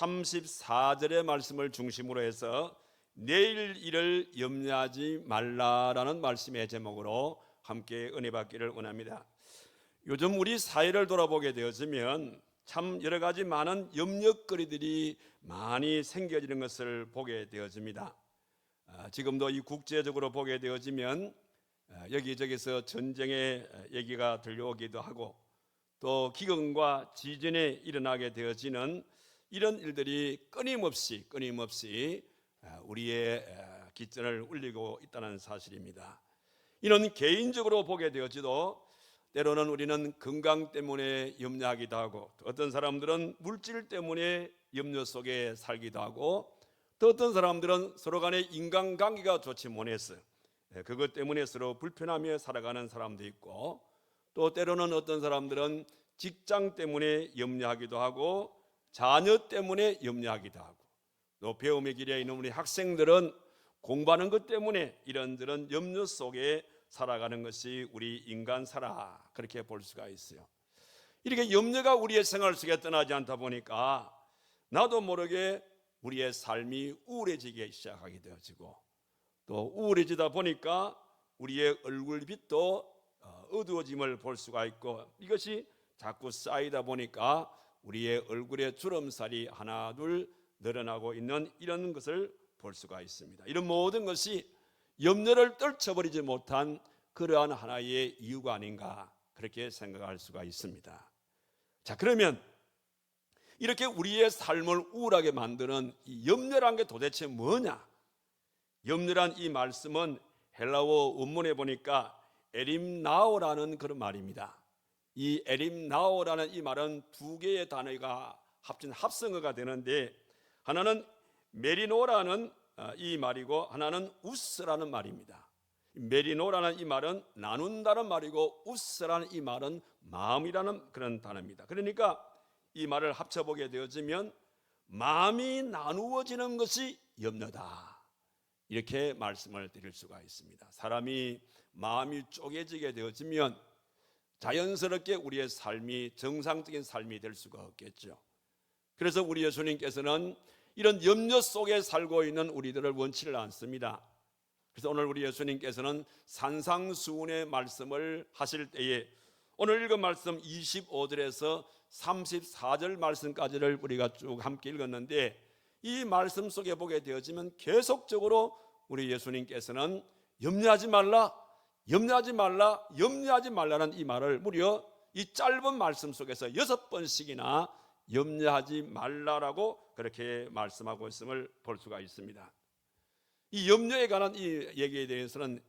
34절의 말씀을 중심으로 해서 내일 일을 염려하지 말라라는 말씀의 제목으로 함께 은혜 받기를 원합니다. 요즘 우리 사회를 돌아보게 되어지면 참 여러 가지 많은 염려거리들이 많이 생겨지는 것을 보게 되어집니다. 지금도 이 국제적으로 보게 되어지면 여기저기서 전쟁의 얘기가 들려오기도 하고 또 기근과 지진에 일어나게 되어지는 이런 일들이 끊임없이 우리의 기전을 울리고 있다는 사실입니다. 이는 개인적으로 보게 되어지도 때로는 우리는 건강 때문에 염려하기도 하고 또 어떤 사람들은 물질 때문에 염려 속에 살기도 하고 또 어떤 사람들은 서로 간의 인간관계가 좋지 못해서 그것 때문에 서로 불편하며 살아가는 사람도 있고 또 때로는 어떤 사람들은 직장 때문에 염려하기도 하고 자녀 때문에 염려하기도 하고 또 배움의 길에 있는 우리 학생들은 공부하는 것 때문에 이런저런 염려 속에 살아가는 것이 우리 인간사라 그렇게 볼 수가 있어요. 이렇게 염려가 우리의 생활 속에 떠나지 않다 보니까 나도 모르게 우리의 삶이 우울해지기 시작하게 되어지고 또 우울해지다 보니까 우리의 얼굴빛도 어두워짐을 볼 수가 있고 이것이 자꾸 쌓이다 보니까 우리의 얼굴에 주름살이 하나 둘 늘어나고 있는 이런 것을 볼 수가 있습니다. 이런 모든 것이 염려를 떨쳐버리지 못한 그러한 하나의 이유가 아닌가 그렇게 생각할 수가 있습니다. 자, 그러면 이렇게 우리의 삶을 우울하게 만드는 이 염려란 게 도대체 뭐냐? 염려란 이 말씀은 헬라어 원문에 보니까 에림나오라는 그런 말입니다. 이 에림나오라는 이 말은 두 개의 단어가 합친 합성어가 되는데 하나는 메리노라는 이 말이고 하나는 우스라는 말입니다. 메리노라는 이 말은 나눈다는 말이고 우스라는 이 말은 마음이라는 그런 단어입니다. 그러니까 이 말을 합쳐보게 되어지면 마음이 나누어지는 것이 염려다 이렇게 말씀을 드릴 수가 있습니다. 사람이 마음이 쪼개지게 되어지면 자연스럽게 우리의 삶이 정상적인 삶이 될 수가 없겠죠. 그래서 우리 예수님께서는 이런 염려 속에 살고 있는 우리들을 원치를 않습니다. 그래서 오늘 우리 예수님께서는 산상수훈의 말씀을 하실 때에 오늘 읽은 말씀 25절에서 34절 말씀까지를 우리가 쭉 함께 읽었는데 이 말씀 속에 보게 되어지면 계속적으로 우리 예수님께서는 염려하지 말라 염려하지 말라는 이 말을 무려 이 짧은 말씀 속에서 6번씩이나 염려하지 말라라고 그렇게 말씀하고 있음을 볼 수가 있습니다. 이 염려에 관한 이 얘기에 대해서는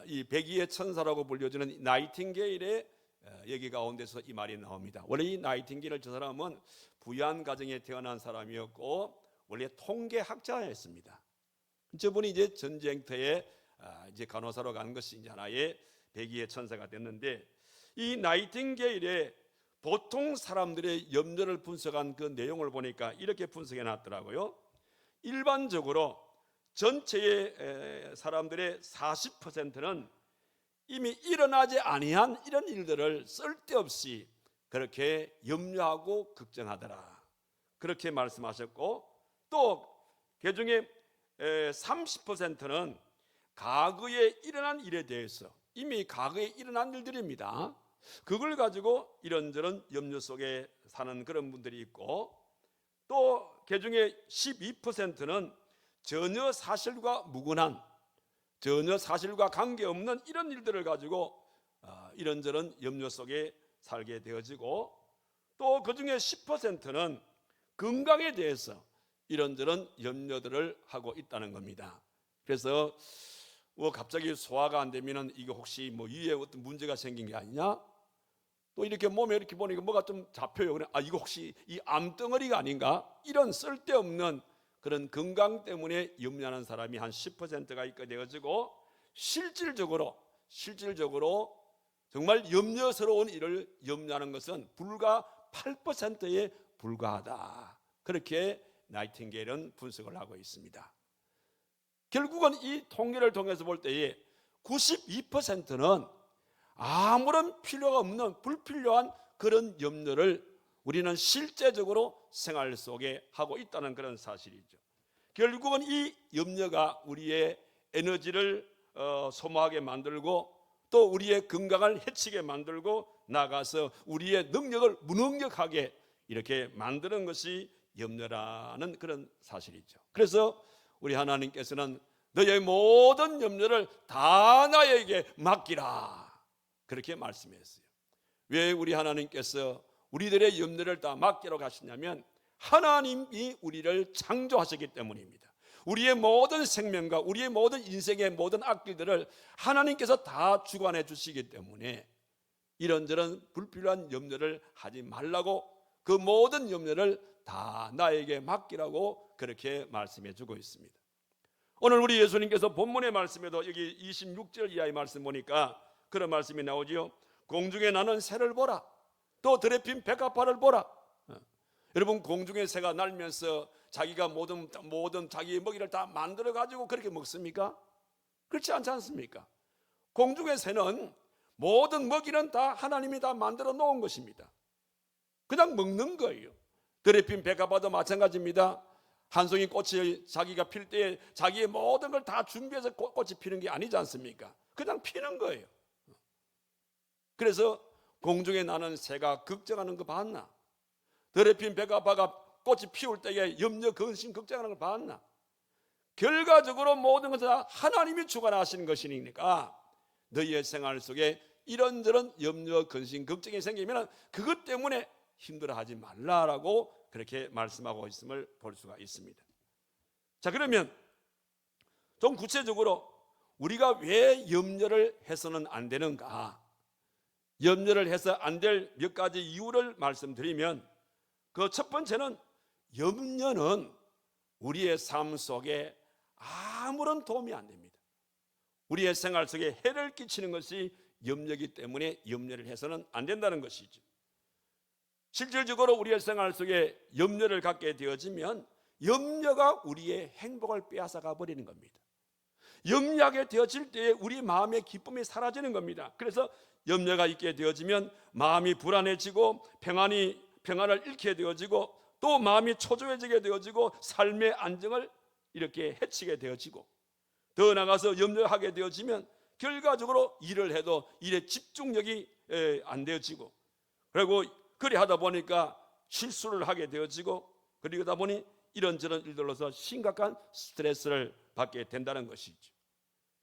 이 백의의 천사라고 불려지는 나이팅게일의 얘기 가운데서 이 말이 나옵니다. 원래 이 나이팅게일 저 사람은 부유한 가정에 태어난 사람이었고 원래 통계학자였습니다. 저분이 이제 전쟁터에 이제 간호사로 간 것이 이제 하나의 백의의 천사가 됐는데 이 나이팅게일의 보통 사람들의 염려를 분석한 그 내용을 보니까 이렇게 분석해 놨더라고요. 일반적으로 전체의 사람들의 40%는 이미 일어나지 아니한 이런 일들을 쓸데없이 그렇게 염려하고 걱정하더라 그렇게 말씀하셨고 또 그중에 30%는 과거에 일어난 일에 대해서 이미 과거에 일어난 일들입니다. 그걸 가지고 이런저런 염려 속에 사는 그런 분들이 있고 또 그중에 12%는 전혀 사실과 무관한 전혀 사실과 관계없는 이런 일들을 가지고 이런저런 염려 속에 살게 되어지고 또 그중에 10%는 건강에 대해서 이런저런 염려들을 하고 있다는 겁니다. 그래서 갑자기 소화가 안 되면은 이게 혹시 뭐 위에 어떤 문제가 생긴 게 아니냐? 또 이렇게 몸에 이렇게 보니까 뭐가 좀 잡혀요. 그래, 이거 혹시 이 암덩어리가 아닌가? 이런 쓸데없는 그런 건강 때문에 염려하는 사람이 한 10%가 있게 되어지고 실질적으로 정말 염려스러운 일을 염려하는 것은 불과 8%에 불과하다. 그렇게 나이팅게일은 분석을 하고 있습니다. 결국은 이 통계를 통해서 볼 때에 92%는 아무런 필요가 없는 불필요한 그런 염려를 우리는 실제적으로 생활 속에 하고 있다는 그런 사실이죠. 결국은 이 염려가 우리의 에너지를 소모하게 만들고 또 우리의 건강을 해치게 만들고 나가서 우리의 능력을 무능력하게 이렇게 만드는 것이 염려라는 그런 사실이죠. 그래서 우리 하나님께서는 너의 모든 염려를 다 나에게 맡기라 그렇게 말씀했어요. 왜 우리 하나님께서 우리들의 염려를 다 맡기러 가시냐면 하나님이 우리를 창조하셨기 때문입니다. 우리의 모든 생명과 우리의 모든 인생의 모든 악기들을 하나님께서 다 주관해 주시기 때문에 이런저런 불필요한 염려를 하지 말라고, 그 모든 염려를 다 나에게 맡기라고 그렇게 말씀해 주고 있습니다. 오늘 우리 예수님께서 본문의 말씀에도 여기 26절 이하의 말씀 보니까 그런 말씀이 나오지요. 공중에 나는 새를 보라, 또 들에 핀 백합화를 보라. 여러분, 공중에 새가 날면서 자기가 모든 자기의 먹이를 다 만들어 가지고 그렇게 먹습니까? 그렇지 않지 않습니까? 공중의 새는 모든 먹이는 다 하나님이 다 만들어 놓은 것입니다. 그냥 먹는 거예요. 들에 핀 백합화도 마찬가지입니다. 한 송이 꽃이 자기가 필 때 자기의 모든 걸 다 준비해서 꽃이 피는 게 아니지 않습니까? 그냥 피는 거예요. 그래서 공중에 나는 새가 걱정하는 거 봤나? 들에 핀 백합화가 꽃이 피울 때에 염려 근심 걱정하는 걸 봤나? 결과적으로 모든 것은 다 하나님이 주관하시는 것이니까 너희의 생활 속에 이런저런 염려 근심 걱정이 생기면 그것 때문에 힘들어하지 말라라고 그렇게 말씀하고 있음을 볼 수가 있습니다. 자, 그러면 좀 구체적으로 우리가 왜 염려를 해서는 안 되는가? 염려를 해서 안 될 몇 가지 이유를 말씀드리면, 그 첫 번째는 염려는 우리의 삶 속에 아무런 도움이 안 됩니다. 우리의 생활 속에 해를 끼치는 것이 염려이기 때문에 염려를 해서는 안 된다는 것이죠. 실질적으로 우리의 생활 속에 염려를 갖게 되어지면 염려가 우리의 행복을 빼앗아가 버리는 겁니다. 염려하게 되어질 때에 우리 마음의 기쁨이 사라지는 겁니다. 그래서 염려가 있게 되어지면 마음이 불안해지고 평안을 잃게 되어지고 또 마음이 초조해지게 되어지고 삶의 안정을 이렇게 해치게 되어지고, 더 나아가서 염려하게 되어지면 결과적으로 일을 해도 일에 집중력이 안 되어지고, 그리고 그리 하다 보니까 실수를 하게 되어지고, 그러다 보니 이런저런 일들로서 심각한 스트레스를 받게 된다는 것이죠.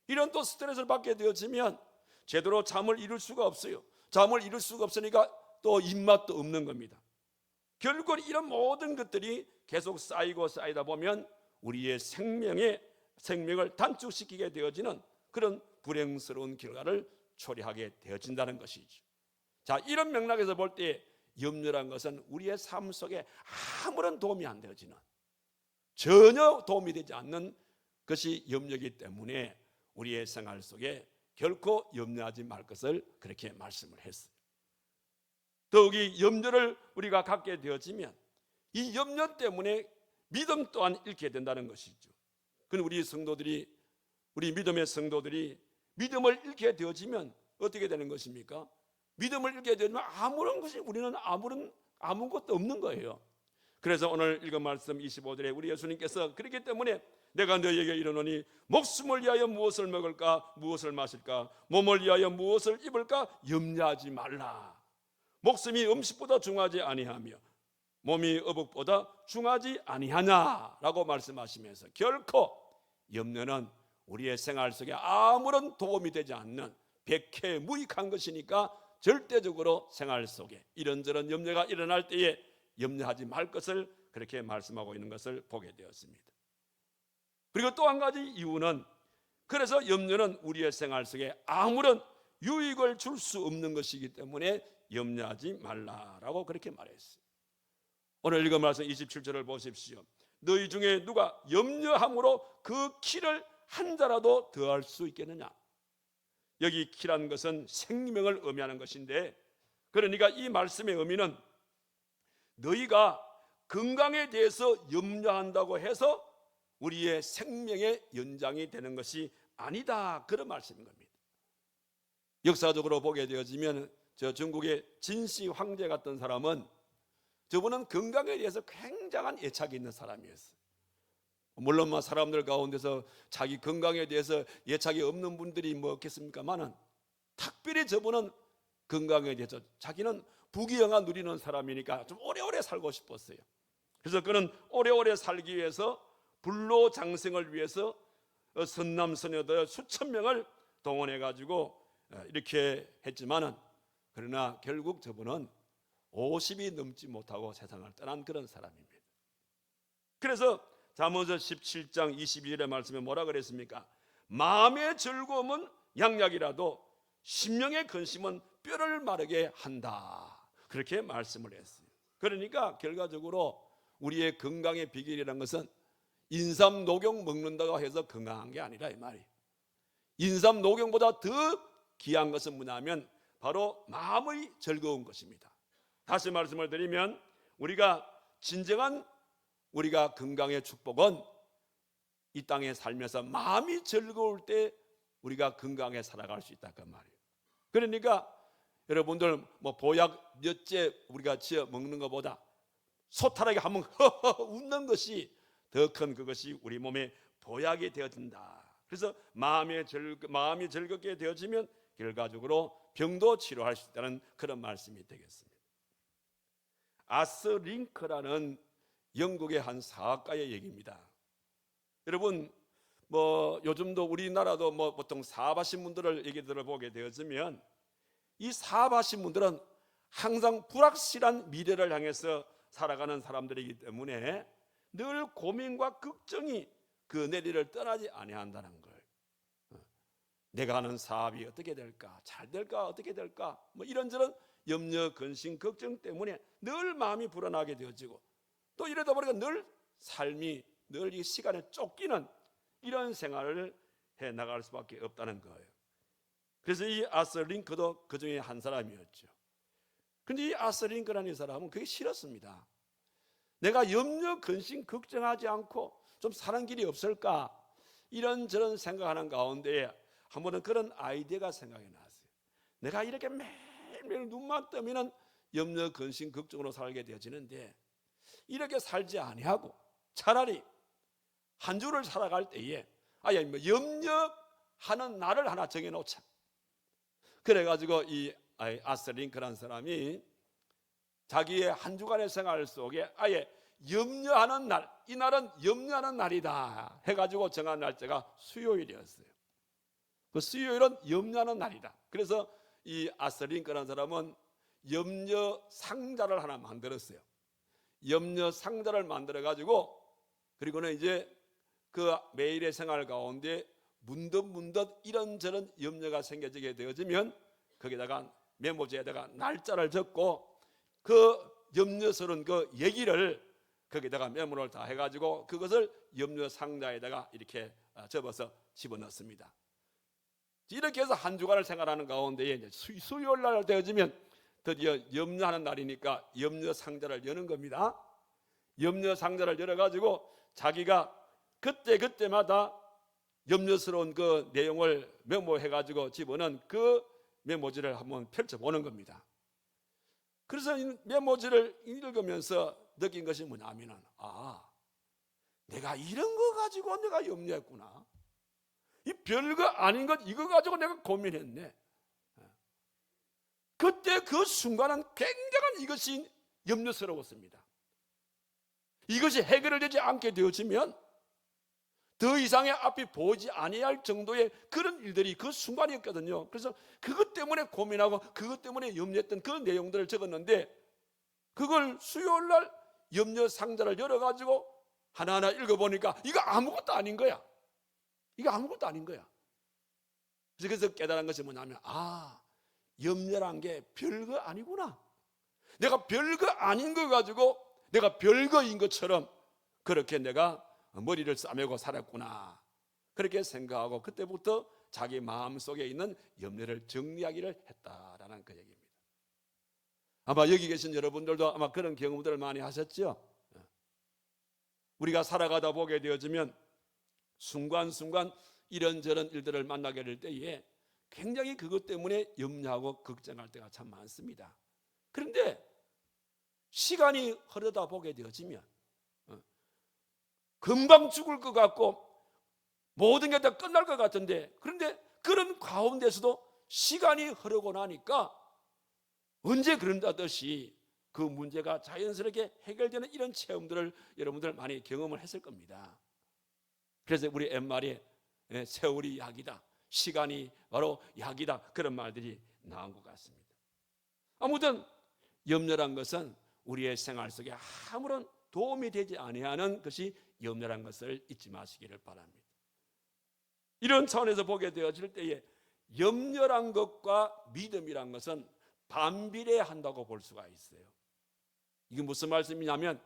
이런 또 스트레스를 받게 되어지면 제대로 잠을 이룰 수가 없어요. 잠을 이룰 수가 없으니까 또 입맛도 없는 겁니다. 결국 이런 모든 것들이 계속 쌓이다 보면 우리의 생명을 단축시키게 되어지는 그런 불행스러운 결과를 초래하게 되어진다는 것이죠. 자, 이런 맥락에서 볼 때 염려란 것은 우리의 삶 속에 아무런 도움이 안 되어지는, 전혀 도움이 되지 않는 것이 염려이기 때문에 우리의 생활 속에 결코 염려하지 말 것을 그렇게 말씀을 했어요. 더욱이 염려를 우리가 갖게 되어지면 이 염려 때문에 믿음 또한 잃게 된다는 것이죠. 그럼 우리 믿음의 성도들이 믿음을 잃게 되어지면 어떻게 되는 것입니까? 믿음을 잃게 되면 우리는 아무것도 없는 거예요. 그래서 오늘 읽은 말씀 25절에 우리 예수님께서 그렇기 때문에 내가 너희에게 이르노니 목숨을 위하여 무엇을 먹을까 무엇을 마실까 몸을 위하여 무엇을 입을까 염려하지 말라. 목숨이 음식보다 중하지 아니하며 몸이 의복보다 중하지 아니하냐라고 말씀하시면서 결코 염려는 우리의 생활 속에 아무런 도움이 되지 않는 백해무익한 것이니까 절대적으로 생활 속에 이런저런 염려가 일어날 때에 염려하지 말 것을 그렇게 말씀하고 있는 것을 보게 되었습니다. 그리고 또 한 가지 이유는, 그래서 염려는 우리의 생활 속에 아무런 유익을 줄 수 없는 것이기 때문에 염려하지 말라라고 그렇게 말했어요. 오늘 읽은 말씀 27절을 보십시오. 너희 중에 누가 염려함으로 그 키를 한 자라도 더할 수 있겠느냐. 여기 키라는 것은 생명을 의미하는 것인데, 그러니까 이 말씀의 의미는 너희가 건강에 대해서 염려한다고 해서 우리의 생명의 연장이 되는 것이 아니다, 그런 말씀인 겁니다. 역사적으로 보게 되어지면 저 중국의 진시 황제 같은 사람은 저분은 건강에 대해서 굉장한 애착이 있는 사람이었어요. 물론 사람들 가운데서 자기 건강에 대해서 애착이 없는 분들이 없겠습니까만은, 특별히 저분은 건강에 대해서 자기는 부귀영화 누리는 사람이니까 좀 오래오래 살고 싶었어요. 그래서 그는 오래오래 살기 위해서 불로장생을 위해서 선남선녀들 수천 명을 동원해 가지고 이렇게 했지만은, 그러나 결국 저분은 50이 넘지 못하고 세상을 떠난 그런 사람입니다. 그래서 잠언서 17장 22절의 말씀에 뭐라 그랬습니까? 마음의 즐거움은 양약이라도 심령의 근심은 뼈를 마르게 한다, 그렇게 말씀을 했어요. 그러니까 결과적으로 우리의 건강의 비결이라는 것은 인삼 녹용 먹는다고 해서 건강한 게 아니라 이 말이에요. 인삼 녹용보다 더 귀한 것은 뭐냐면 바로 마음의 즐거운 것입니다. 다시 말씀을 드리면 우리가 진정한 우리가 건강의 축복은 이 땅에 살면서 마음이 즐거울 때 우리가 건강하게 살아갈 수 있다 그 말이에요. 그러니까 여러분들 보약 몇째 우리가 지어 먹는 것보다 소탈하게 한번 허허 웃는 것이 더 큰 그것이 우리 몸에 보약이 되어진다. 그래서 마음이 즐겁게 되어지면 결과적으로 병도 치료할 수 있다는 그런 말씀이 되겠습니다. 아스 링크라는 영국의 한 사학가의 얘기입니다. 여러분 요즘도 우리나라도 보통 사업하신 분들을 얘기 들어보게 되어지면 이 사업하신 분들은 항상 불확실한 미래를 향해서 살아가는 사람들이기 때문에 늘 고민과 걱정이 그 내리를 떠나지 아니한다는 거예요. 내가 하는 사업이 어떻게 될까? 잘 될까? 어떻게 될까? 이런저런 염려, 근심, 걱정 때문에 늘 마음이 불안하게 되어지고, 또 이러다 보니까 늘 삶이 늘 이 시간에 쫓기는 이런 생활을 해 나갈 수밖에 없다는 거예요. 그래서 이 아스 링크도 그 중에 한 사람이었죠. 근데 이 아스 링크라는 사람은 그게 싫었습니다. 내가 염려, 근심, 걱정하지 않고 좀 사는 길이 없을까? 이런저런 생각하는 가운데 한 번은 그런 아이디어가 생각이 났어요. 내가 이렇게 매일매일 눈만 뜨면 염려, 근심, 걱정으로 살게 되어지는데 이렇게 살지 아니하고 차라리 한 주를 살아갈 때에 염려하는 날을 하나 정해놓자. 그래가지고 이 아스 링크라는 사람이 자기의 한 주간의 생활 속에 아예 염려하는 날, 이 날은 염려하는 날이다 해가지고 정한 날짜가 수요일이었어요. 그 수요일은 염려하는 날이다. 그래서 이 아스 링크라는 사람은 염려 상자를 하나 만들었어요. 염려 상자를 만들어 가지고, 그리고는 이제 그 매일의 생활 가운데 문득문득 이런저런 염려가 생겨지게 되어지면 거기다가 메모지에다가 날짜를 적고 그 염려스러운 그 얘기를 거기다가 메모를 다 해가지고 그것을 염려 상자에다가 이렇게 접어서 집어넣습니다. 이렇게 해서 한 주간을 생활하는 가운데 이제 수요일 날 되어지면 드디어 염려하는 날이니까 염려 상자를 여는 겁니다. 염려 상자를 열어가지고 자기가 그때마다 염려스러운 그 내용을 메모해가지고 집어넣은 그 메모지를 한번 펼쳐보는 겁니다. 그래서 이 메모지를 읽으면서 느낀 것이 뭐냐면은, 내가 이런 거 가지고 내가 염려했구나. 이 별거 아닌 것 이거 가지고 내가 고민했네. 그때 그 순간은 굉장한 이것이 염려스러웠습니다. 이것이 해결되지 않게 되어지면 더 이상의 앞이 보이지 아니할 정도의 그런 일들이 그 순간이었거든요. 그래서 그것 때문에 고민하고 그것 때문에 염려했던 그 내용들을 적었는데, 그걸 수요일 날 염려 상자를 열어가지고 하나하나 읽어보니까 이거 아무것도 아닌 거야. 이거 아무것도 아닌 거야. 그래서 깨달은 것이 뭐냐면, 염려란 게 별거 아니구나. 내가 별거 아닌 거 가지고 내가 별거인 것처럼 그렇게 내가 머리를 싸매고 살았구나. 그렇게 생각하고 그때부터 자기 마음속에 있는 염려를 정리하기를 했다라는 그 얘기입니다. 아마 여기 계신 여러분들도 아마 그런 경험들을 많이 하셨죠. 우리가 살아가다 보게 되어지면 순간순간 이런저런 일들을 만나게 될 때에 굉장히 그것 때문에 염려하고 걱정할 때가 참 많습니다. 그런데 시간이 흐르다 보게 되어지면 금방 죽을 것 같고 모든 게 다 끝날 것 같은데, 그런데 그런 가운데서도 시간이 흐르고 나니까 언제 그런다듯이 그 문제가 자연스럽게 해결되는 이런 체험들을 여러분들 많이 경험을 했을 겁니다. 그래서 우리 옛말에 세월이 약이다, 시간이 바로 약이다, 그런 말들이 나온 것 같습니다. 아무튼 염려란 것은 우리의 생활 속에 아무런 도움이 되지 아니하는 것이 염려란 것을 잊지 마시기를 바랍니다. 이런 차원에서 보게 되어질 때에 염려란 것과 믿음이란 것은 반비례한다고 볼 수가 있어요. 이게 무슨 말씀이냐면,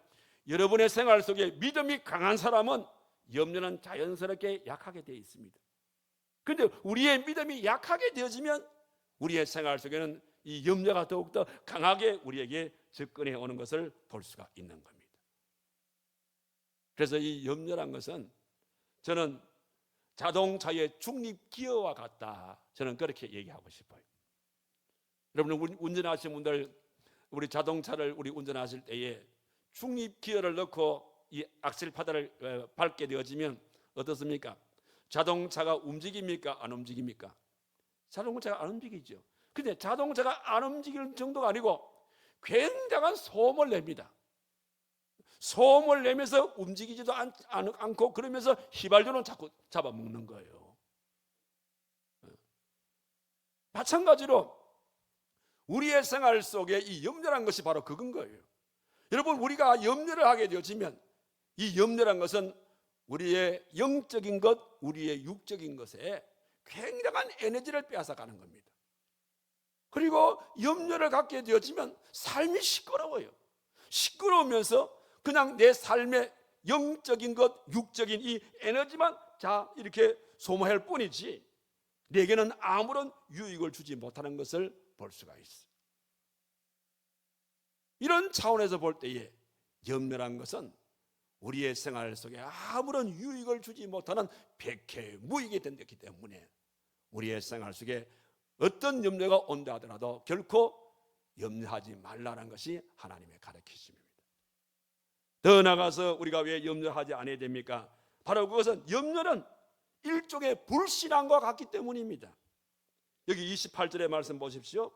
여러분의 생활 속에 믿음이 강한 사람은 염려는 자연스럽게 약하게 되어 있습니다. 그런데 우리의 믿음이 약하게 되어지면 우리의 생활 속에는 이 염려가 더욱더 강하게 우리에게 접근해 오는 것을 볼 수가 있는 겁니다. 그래서 이 염려란 것은 저는 자동차의 중립기어와 같다, 저는 그렇게 얘기하고 싶어요. 여러분, 운전하시는 분들, 우리 자동차를 운전하실 때에 중립기어를 넣고 이 악셀 페달을 밟게 되어지면 어떻습니까? 자동차가 움직입니까? 안 움직입니까? 자동차가 안 움직이죠. 근데 자동차가 안 움직이는 정도가 아니고 굉장한 소음을 냅니다. 소음을 내면서 움직이지도 않고, 그러면서 휘발유는 자꾸 잡아먹는 거예요. 마찬가지로 우리의 생활 속에 이 염려란 것이 바로 그건 거예요. 여러분, 우리가 염려를 하게 되어지면 이 염려란 것은 우리의 영적인 것, 우리의 육적인 것에 굉장한 에너지를 빼앗아가는 겁니다. 그리고 염려를 갖게 되어지면 삶이 시끄러워요. 시끄러우면서 그냥 내 삶의 영적인 것, 육적인 이 에너지만 이렇게 소모할 뿐이지 내게는 아무런 유익을 주지 못하는 것을 볼 수가 있어요. 이런 차원에서 볼 때에 염려란 것은 우리의 생활 속에 아무런 유익을 주지 못하는 백해무익이 된다기 때문에 우리의 생활 속에 어떤 염려가 온다 하더라도 결코 염려하지 말라는 것이 하나님의 가르치심입니다. 더 나아가서 우리가 왜 염려하지 않아야 됩니까? 바로 그것은 염려는 일종의 불신앙과 같기 때문입니다. 여기 28절의 말씀 보십시오.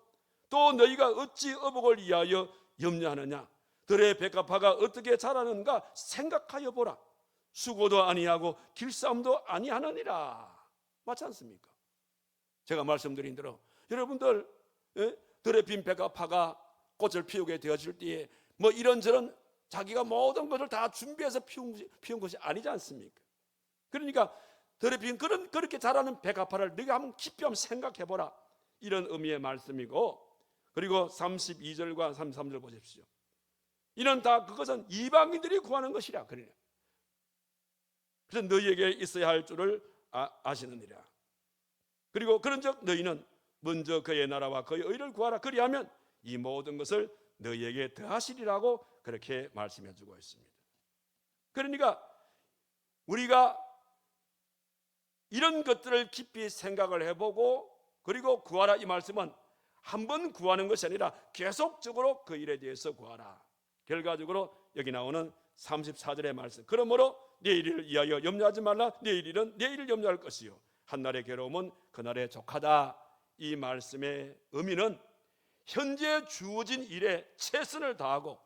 또 너희가 어찌 어복을 위하여 염려하느냐? 들의 백합화가 어떻게 자라는가 생각하여 보라. 수고도 아니하고 길싸움도 아니하느니라. 맞지 않습니까? 제가 말씀드린 대로 여러분들 들에 핀 백합화가 꽃을 피우게 되어질 때에 뭐 이런저런 자기가 모든 것을 다 준비해서 피운 것이 아니지 않습니까? 그러니까 들에 핀 그렇게 자라는 백합화를 네가 한번 깊이 한번 생각해 보라, 이런 의미의 말씀이고, 그리고 32절과 33절 보십시오. 이는 다 그것은 이방인들이 구하는 것이라. 그러냐. 그래서 너희에게 있어야 할 줄을 아시느니라. 그리고 그런즉 너희는 먼저 그의 나라와 그의 의를 구하라. 그리하면 이 모든 것을 너희에게 더하시리라고 그렇게 말씀해 주고 있습니다. 그러니까 우리가 이런 것들을 깊이 생각을 해보고, 그리고 구하라, 이 말씀은 한 번 구하는 것이 아니라 계속적으로 그 일에 대해서 구하라. 결과적으로 여기 나오는 34절의 말씀, 그러므로 내일을 위하여 염려하지 말라. 내일 일은 내일을 염려할 것이요 한날의 괴로움은 그날의 족하다. 이 말씀의 의미는 현재 주어진 일에 최선을 다하고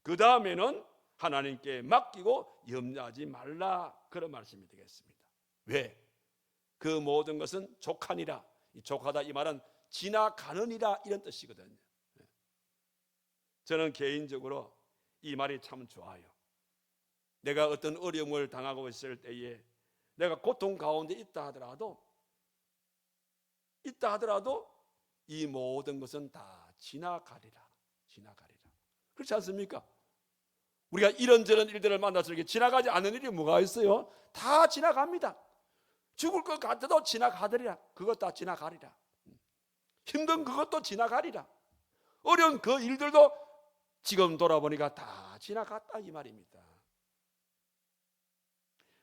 그 다음에는 하나님께 맡기고 염려하지 말라, 그런 말씀이 되겠습니다. 왜? 그 모든 것은 족하니라. 이 족하다, 이 말은 지나가느니라, 이런 뜻이거든요. 저는 개인적으로 이 말이 참 좋아요. 내가 어떤 어려움을 당하고 있을 때에, 내가 고통 가운데 있다 하더라도 이 모든 것은 다 지나가리라. 그렇지 않습니까? 우리가 이런저런 일들을 만나서 이렇게 지나가지 않는 일이 뭐가 있어요? 다 지나갑니다. 죽을 것 같아도 지나가더리라. 그것 다 지나가리라. 힘든 그것도 지나가리라. 어려운 그 일들도 지금 돌아보니까 다 지나갔다, 이 말입니다.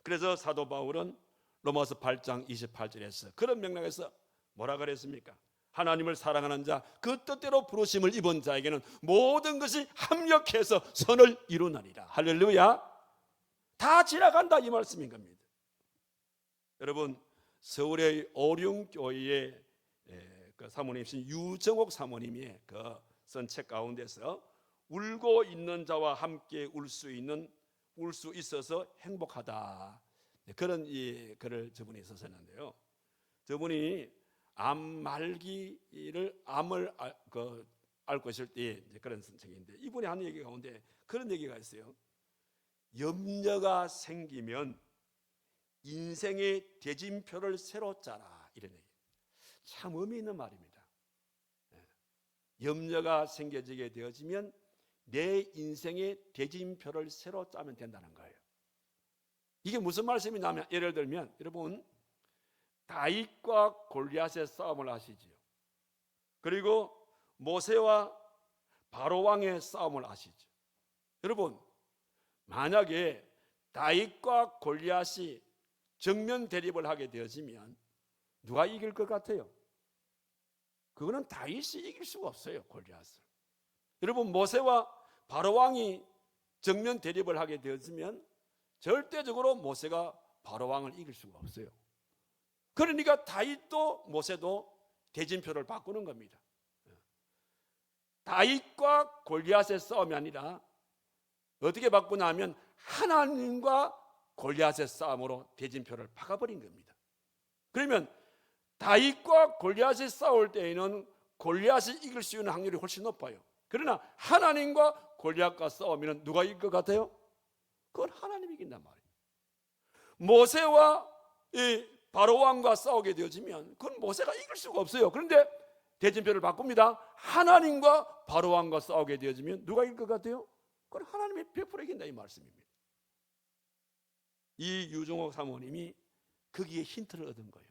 그래서 사도 바울은 로마서 8장 28절에서 그런 맥락에서 뭐라 그랬습니까? 하나님을 사랑하는 자, 그 뜻대로 부르심을 입은 자에게는 모든 것이 합력해서 선을 이루나니라. 할렐루야. 다 지나간다 이 말씀인 겁니다. 여러분, 서울의 오륜교회의 그 사모님이신 유정옥 사모님이 그 쓴 책 가운데서 울고 있는 자와 함께 울 수 있어서 행복하다, 그런 이 글을 저분이 썼었는데요. 저분이 암을 앓고 있을 때 그런 책인데, 이분이 한 얘기 가운데 그런 얘기가 있어요. 염려가 생기면 인생의 대진표를 새로 짜라, 이런 얘기. 참 의미 있는 말입니다. 염려가 생겨지게 되어지면 내 인생의 대진표를 새로 짜면 된다는 거예요. 이게 무슨 말씀이냐면, 예를 들면 여러분, 다윗과 골리앗의 싸움을 아시지요. 그리고 모세와 바로 왕의 싸움을 아시죠. 여러분, 만약에 다윗과 골리앗이 정면 대립을 하게 되어지면 누가 이길 것 같아요? 그거는 다윗이 이길 수가 없어요, 골리앗을. 여러분, 모세와 바로 왕이 정면 대립을 하게 되어지면 절대적으로 모세가 바로 왕을 이길 수가 없어요. 그러니까 다윗도 모세도 대진표를 바꾸는 겁니다. 다윗과 골리앗의 싸움이 아니라 어떻게 바꾸냐면 하나님과 골리앗의 싸움으로 대진표를 바꿔버린 겁니다. 그러면 다윗과 골리앗이 싸울 때에는 골리앗이 이길 수 있는 확률이 훨씬 높아요. 그러나 하나님과 골리앗과 싸우면 누가 이길 것 같아요? 그건 하나님이 이긴단 말이에요. 모세와 이 바로왕과 싸우게 되어지면 그건 모세가 이길 수가 없어요. 그런데 대진표를 바꿉니다. 하나님과 바로왕과 싸우게 되어지면 누가 이길 것 같아요? 그건 하나님이 100% 이긴다 이 말씀입니다. 이 유정옥 사모님이 거기에 힌트를 얻은 거예요.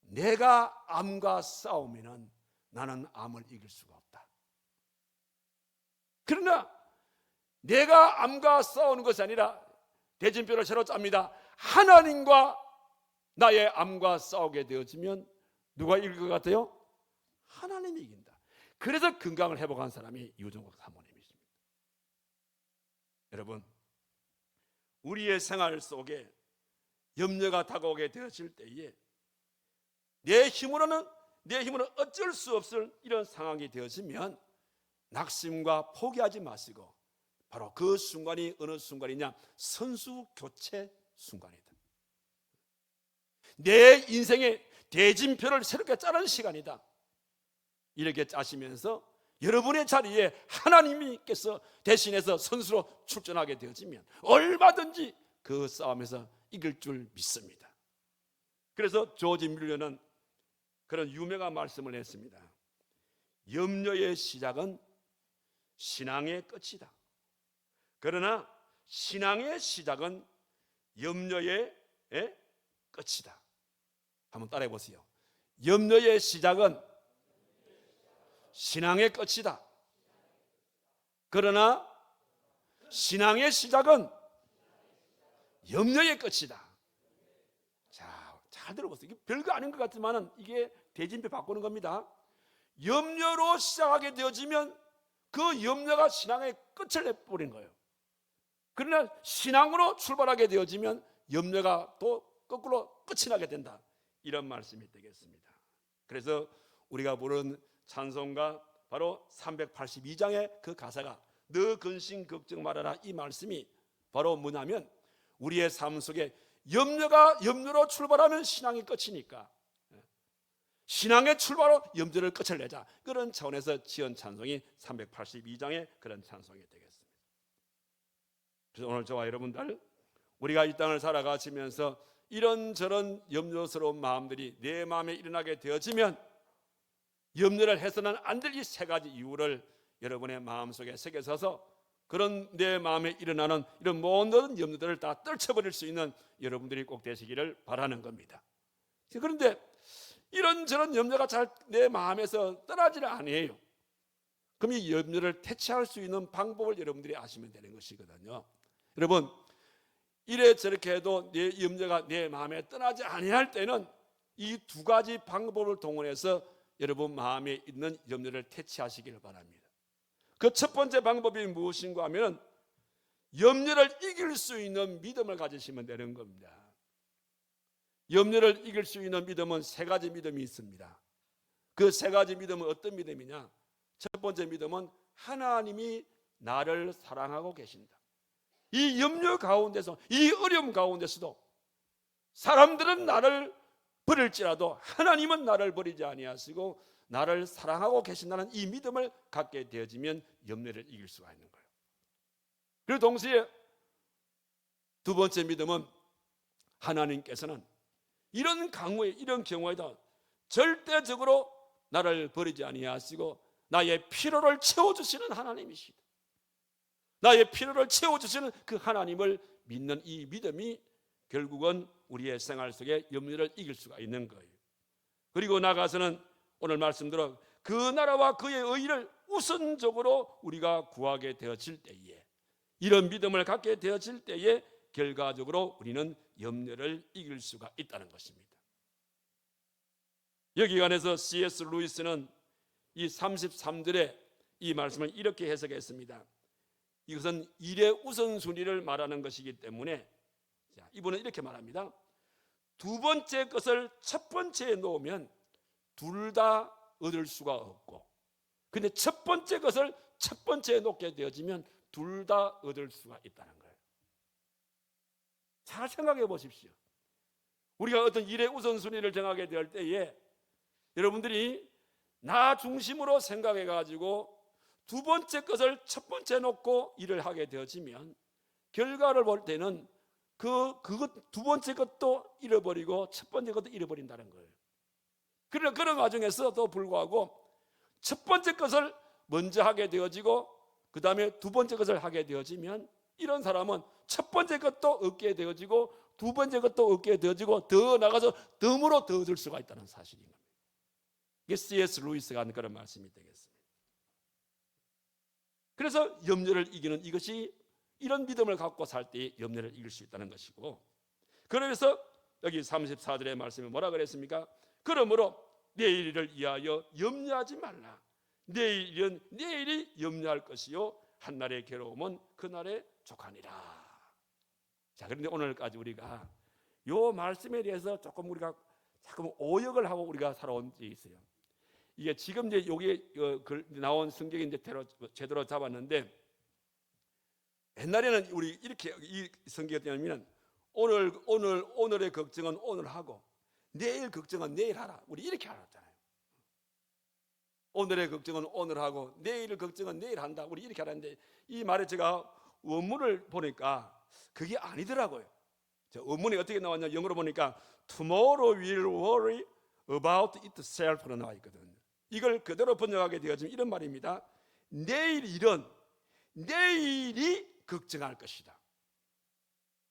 내가 암과 싸우면 나는 암을 이길 수가 없다. 그러나 내가 암과 싸우는 것이 아니라 대진표를 새로 짭니다. 하나님과 나의 암과 싸우게 되어지면 누가 이길 것 같아요? 하나님이 이긴다. 그래서 건강을 회복한 사람이 유정옥 사모님이십니다. 여러분, 우리의 생활 속에 염려가 다가오게 되어질 때에 내 힘으로는 어쩔 수 없을 이런 상황이 되어지면 낙심과 포기하지 마시고 바로 그 순간이 어느 순간이냐? 선수 교체 순간이다. 내 인생의 대진표를 새롭게 짜는 시간이다. 이렇게 짜시면서 여러분의 자리에 하나님께서 대신해서 선수로 출전하게 되어지면 얼마든지 그 싸움에서 이길 줄 믿습니다. 그래서 조지 뮬러는 그런 유명한 말씀을 했습니다. 염려의 시작은 신앙의 끝이다. 그러나 신앙의 시작은 염려의 끝이다. 한번 따라해 보세요. 염려의 시작은 신앙의 끝이다. 그러나 신앙의 시작은 염려의 끝이다. 자, 잘 들어보세요. 이게 별거 아닌 것 같지만은 이게 대진표 바꾸는 겁니다. 염려로 시작하게 되어지면 그 염려가 신앙의 끝을 내버린 거예요. 그러나 신앙으로 출발하게 되어지면 염려가 또 거꾸로 끝이 나게 된다. 이런 말씀이 되겠습니다. 그래서 우리가 부른 찬송가 바로 382장의 그 가사가 너 근심 걱정 말아라, 이 말씀이 바로 뭐냐면 우리의 삶 속에 염려로 출발하면 신앙이 끝이니까 신앙의 출발로 염려를 끝을 내자, 그런 차원에서 지은 찬송이 382장의 그런 찬송이 되겠습니다. 그래서 오늘 저와 여러분들, 우리가 이 땅을 살아가시면서 이런저런 염려스러운 마음들이 내 마음에 일어나게 되어지면 염려를 해서는 안 될 이 세 가지 이유를 여러분의 마음속에 새겨서서 그런 내 마음에 일어나는 이런 모든 염려들을 다 떨쳐버릴 수 있는 여러분들이 꼭 되시기를 바라는 겁니다. 그런데 이런저런 염려가 잘 내 마음에서 떠나지를 않아요. 그럼 이 염려를 퇴치할 수 있는 방법을 여러분들이 아시면 되는 것이거든요. 여러분, 이래 저렇게 해도 내 염려가 내 마음에 떠나지 아니할 때는 이 두 가지 방법을 동원해서 여러분 마음에 있는 염려를 퇴치하시기를 바랍니다. 그 첫 번째 방법이 무엇인가 하면 염려를 이길 수 있는 믿음을 가지시면 되는 겁니다. 염려를 이길 수 있는 믿음은 세 가지 믿음이 있습니다. 그 세 가지 믿음은 어떤 믿음이냐? 첫 번째 믿음은 하나님이 나를 사랑하고 계신다. 이 염려 가운데서, 이 어려움 가운데서도 사람들은 나를 버릴지라도 하나님은 나를 버리지 아니하시고 나를 사랑하고 계신다는 이 믿음을 갖게 되어지면 염려를 이길 수가 있는 거예요. 그리고 동시에 두 번째 믿음은 하나님께서는 이런 경우에도 절대적으로 나를 버리지 아니하시고 나의 필요를 채워주시는 하나님이시다. 나의 필요를 채워주시는 그 하나님을 믿는 이 믿음이 결국은 우리의 생활 속에 염려를 이길 수가 있는 거예요. 그리고 나가서는 오늘 말씀대로 그 나라와 그의 의를 우선적으로 우리가 구하게 되어질 때에, 이런 믿음을 갖게 되어질 때에 결과적으로 우리는 염려를 이길 수가 있다는 것입니다. 여기 관해서 C.S. 루이스는 이 33절에 이 말씀을 이렇게 해석했습니다. 이것은 일의 우선순위를 말하는 것이기 때문에 이분은 이렇게 말합니다. 두 번째 것을 첫 번째에 놓으면 둘 다 얻을 수가 없고, 근데 첫 번째 것을 첫 번째에 놓게 되어지면 둘 다 얻을 수가 있다는 거예요. 잘 생각해 보십시오. 우리가 어떤 일의 우선순위를 정하게 될 때에 여러분들이 나 중심으로 생각해 가지고 두 번째 것을 첫 번째 놓고 일을 하게 되어지면 결과를 볼 때는 그것 두 번째 것도 잃어버리고 첫 번째 것도 잃어버린다는 거예요. 그러나 그런 과정에서도 불구하고 첫 번째 것을 먼저 하게 되어지고 그 다음에 두 번째 것을 하게 되어지면 이런 사람은 첫 번째 것도 얻게 되어지고 두 번째 것도 얻게 되어지고 더 나가서 덤으로 더 얻을 수가 있다는 사실인 겁니다. 이게 C.S. 루이스가 한 그런 말씀이 되겠습니다. 그래서 염려를 이기는 이것이 이런 믿음을 갖고 살 때 염려를 이길 수 있다는 것이고, 그래서 여기 34절의 말씀에 뭐라 그랬습니까? 그러므로 내일을 위하여 염려하지 말라. 내일은 내일이 염려할 것이요 한날의 괴로움은 그날의 족하니라. 자, 그런데 오늘까지 우리가 요 말씀에 대해서 조금 우리가 자꾸 오역을 하고 우리가 살아온 게 있어요. 이게 지금 이제 여기에 나온 성경이 이제 제대로 잡았는데, 옛날에는 우리 이렇게 이 성경이 되면 오늘의 걱정은 오늘 하고 내일 걱정은 내일 하라. 우리 이렇게 알았잖아요. 오늘의 걱정은 오늘 하고 내일 걱정은 내일 한다. 우리 이렇게 알았는데 이 말에 제가 원문을 보니까 그게 아니더라고요. 원문이 어떻게 나왔냐? 영어로 보니까 Tomorrow will worry about itself로 나와 있거든요. 이걸 그대로 번역하게 되어지면 이런 말입니다. 내일 일은 내일이 걱정할 것이다.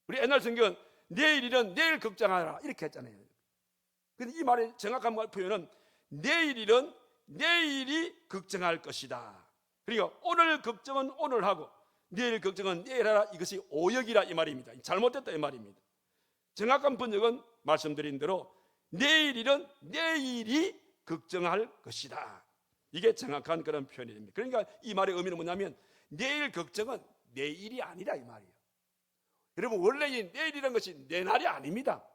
우리 옛날 성경은 내일 일은 내일 걱정하라 이렇게 했잖아요. 근데 이 말의 정확한 표현은 내일 일은 내일이 걱정할 것이다. 그러니까 오늘 걱정은 오늘 하고 내일 걱정은 내일 하라. 이것이 오역이라 이 말입니다. 잘못됐다 이 말입니다. 정확한 번역은 말씀드린 대로 내일 일은 내일이 걱정할 것이다. 이게 정확한 그런 표현이 됩니다. 그러니까 이 말의 의미는 뭐냐면 내일 걱정은 내일이 아니라 이 말이에요. 여러분 원래 이 내일이라는 것이 내 날이 아닙니다.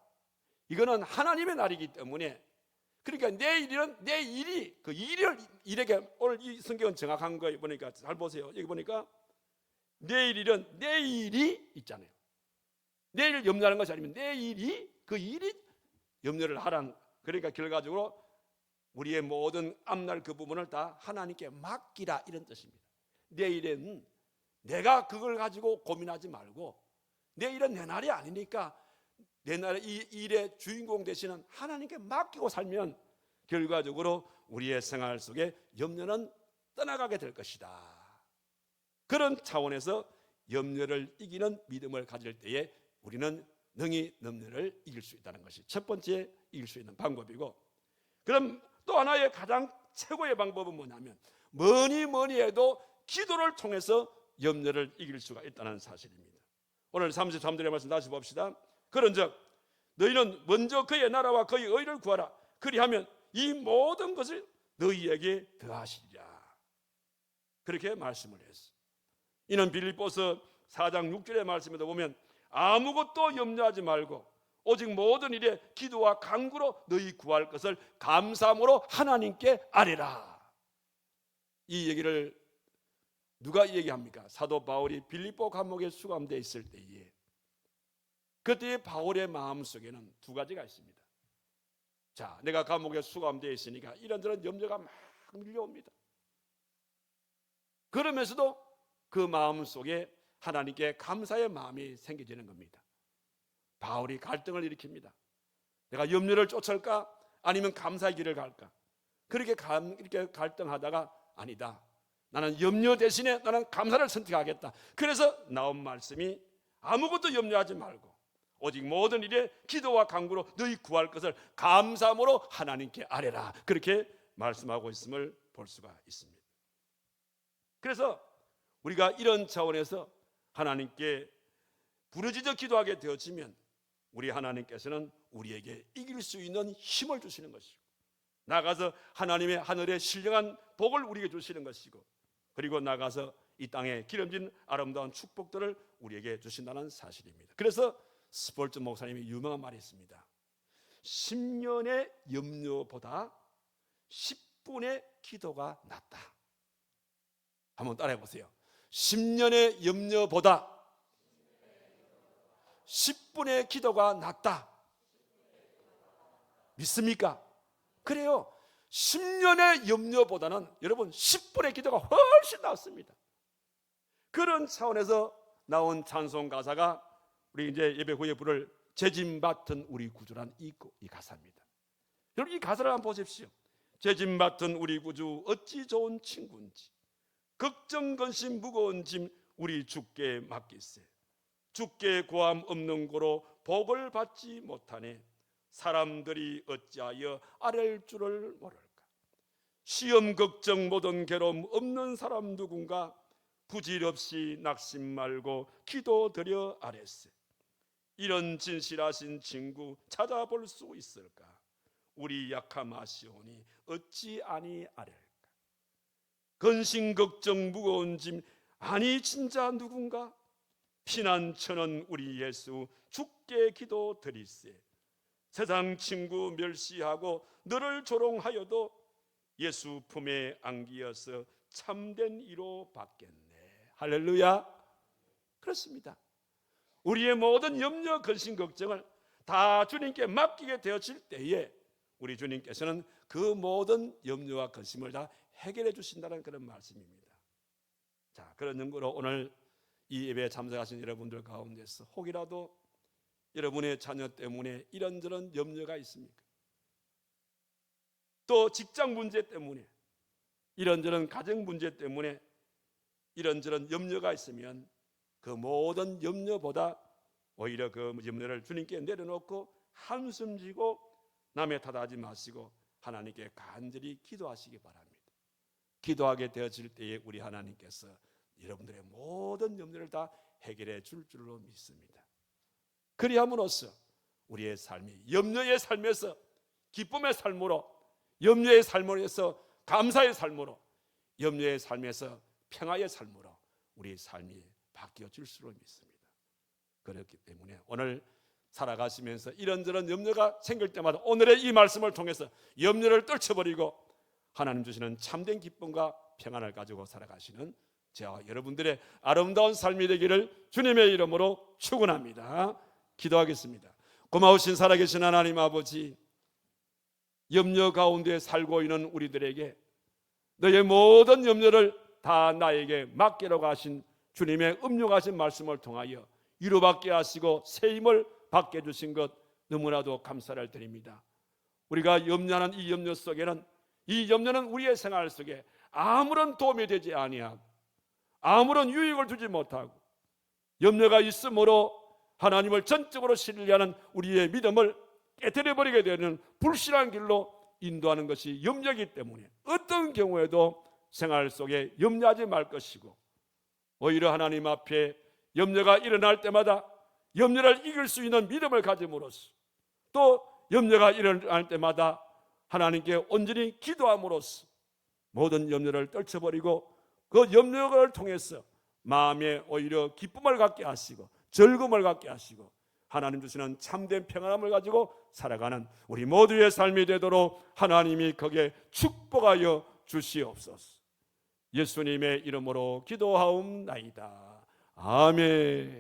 이거는 하나님의 날이기 때문에, 그러니까 내일은 내일이 그 일에게 오늘 이 성경은 정확한 거예요. 보니까 잘 보세요. 여기 보니까 내일은 내일이 있잖아요. 내일 염려하는 것이 아니면 내일이 그 일이 염려를 하라는, 그러니까 결과적으로 우리의 모든 앞날 그 부분을 다 하나님께 맡기라 이런 뜻입니다. 내일은 내가 그걸 가지고 고민하지 말고 내일은 내 날이 아니니까 내 날의 이 일의 주인공 되시는 하나님께 맡기고 살면 결과적으로 우리의 생활 속에 염려는 떠나가게 될 것이다. 그런 차원에서 염려를 이기는 믿음을 가질 때에 우리는 능히 염려를 이길 수 있다는 것이 첫 번째 이길 수 있는 방법이고, 그럼 또 하나의 가장 최고의 방법은 뭐냐면 뭐니 해도 기도를 통해서 염려를 이길 수가 있다는 사실입니다. 오늘 33절의 말씀 다시 봅시다. 그런즉 너희는 먼저 그의 나라와 그의 의를 구하라. 그리하면 이 모든 것을 너희에게 더하시리라. 그렇게 말씀을 했어. 이는 빌립보서 4장 6절의 말씀에도 보면 아무것도 염려하지 말고 오직 모든 일에 기도와 간구로 너희 구할 것을 감사함으로 하나님께 아뢰라. 이 얘기를 누가 얘기합니까? 사도 바울이 빌립보 감옥에 수감되어 있을 때에 그때 바울의 마음속에는 두 가지가 있습니다. 자, 내가 감옥에 수감되어 있으니까 이런저런 염려가 막 밀려옵니다. 그러면서도 그 마음속에 하나님께 감사의 마음이 생겨지는 겁니다. 바울이 갈등을 일으킵니다. 내가 염려를 쫓을까? 아니면 감사의 길을 갈까? 이렇게 갈등하다가 아니다, 나는 염려 대신에 나는 감사를 선택하겠다. 그래서 나온 말씀이 아무것도 염려하지 말고 오직 모든 일에 기도와 간구로 너희 구할 것을 감사함으로 하나님께 아뢰라. 그렇게 말씀하고 있음을 볼 수가 있습니다. 그래서 우리가 이런 차원에서 하나님께 부르짖어 기도하게 되어지면 우리 하나님께서는 우리에게 이길 수 있는 힘을 주시는 것이고 나가서 하나님의 하늘의 신령한 복을 우리에게 주시는 것이고 그리고 나가서 이 땅에 기름진 아름다운 축복들을 우리에게 주신다는 사실입니다. 그래서 스폴츠 목사님이 유명한 말이 있습니다. 10년의 염려보다 10분의 기도가 낫다. 한번 따라해 보세요. 10년의 염려보다 10분의 기도가 낫다. 믿습니까? 그래요. 10년의 염려보다는 여러분 10분의 기도가 훨씬 낫습니다. 그런 차원에서 나온 찬송 가사가 우리 이제 예배 후에 부를 재짐받은 우리 구주란 이 가사입니다. 여러분 이 가사를 한번 보십시오. 재짐받은 우리 구주 어찌 좋은 친구인지 걱정 근심 무거운 짐 우리 주께 맡기세. 주께 구함 없는 고로 복을 받지 못하네. 사람들이 어찌하여 아랠 줄을 모를까. 시험 걱정 모든 괴로움 없는 사람 누군가 부질없이 낙심 말고 기도드려 아뢰세. 이런 진실하신 친구 찾아볼 수 있을까. 우리 약함 아시오니 어찌 아니 아랠까. 근심 걱정 무거운 짐 아니 진짜 누군가 피난처는 우리 예수 주께 기도드리세. 세상 친구 멸시하고 너를 조롱하여도 예수 품에 안기어서 참된 이로 받겠네. 할렐루야. 그렇습니다. 우리의 모든 염려 근심 걱정을 다 주님께 맡기게 되어질 때에 우리 주님께서는 그 모든 염려와 근심을 다 해결해 주신다는 그런 말씀입니다. 자, 그런 근거로 오늘 이 예배에 참석하신 여러분들 가운데서 혹이라도 여러분의 자녀 때문에 이런저런 염려가 있습니까? 또 직장 문제 때문에 이런저런 가정 문제 때문에 이런저런 염려가 있으면 그 모든 염려보다 오히려 그 염려를 주님께 내려놓고 한숨 쉬고 남의 탓하지 마시고 하나님께 간절히 기도하시기 바랍니다. 기도하게 되어질 때에 우리 하나님께서 여러분들의 모든 염려를 다 해결해 줄 줄로 믿습니다. 그리함으로써 우리의 삶이 염려의 삶에서 기쁨의 삶으로, 염려의 삶에서 감사의 삶으로, 염려의 삶에서 평화의 삶으로 우리의 삶이 바뀌어질 줄로 믿습니다. 그렇기 때문에 오늘 살아가시면서 이런저런 염려가 생길 때마다 오늘의 이 말씀을 통해서 염려를 떨쳐버리고 하나님 주시는 참된 기쁨과 평안을 가지고 살아가시는 저와 여러분들의 아름다운 삶이 되기를 주님의 이름으로 축원합니다. 기도하겠습니다. 고마우신 살아계신 하나님 아버지, 염려 가운데 살고 있는 우리들에게 너의 모든 염려를 다 나에게 맡기라고 하신 주님의 음육하신 말씀을 통하여 위로받게 하시고 새 힘을 받게 해주신 것 너무나도 감사를 드립니다. 우리가 염려하는 이 염려 속에는, 이 염려는 우리의 생활 속에 아무런 도움이 되지 아니하고 아무런 유익을 주지 못하고 염려가 있으므로 하나님을 전적으로 신뢰하는 우리의 믿음을 깨트려버리게 되는 불신한 길로 인도하는 것이 염려이기 때문에 어떤 경우에도 생활 속에 염려하지 말 것이고 오히려 하나님 앞에 염려가 일어날 때마다 염려를 이길 수 있는 믿음을 가짐으로써 또 염려가 일어날 때마다 하나님께 온전히 기도함으로써 모든 염려를 떨쳐버리고 그 염려를 통해서 마음에 오히려 기쁨을 갖게 하시고 즐거움을 갖게 하시고 하나님 주시는 참된 평안함을 가지고 살아가는 우리 모두의 삶이 되도록 하나님이 거기에 축복하여 주시옵소서. 예수님의 이름으로 기도하옵나이다. 아멘.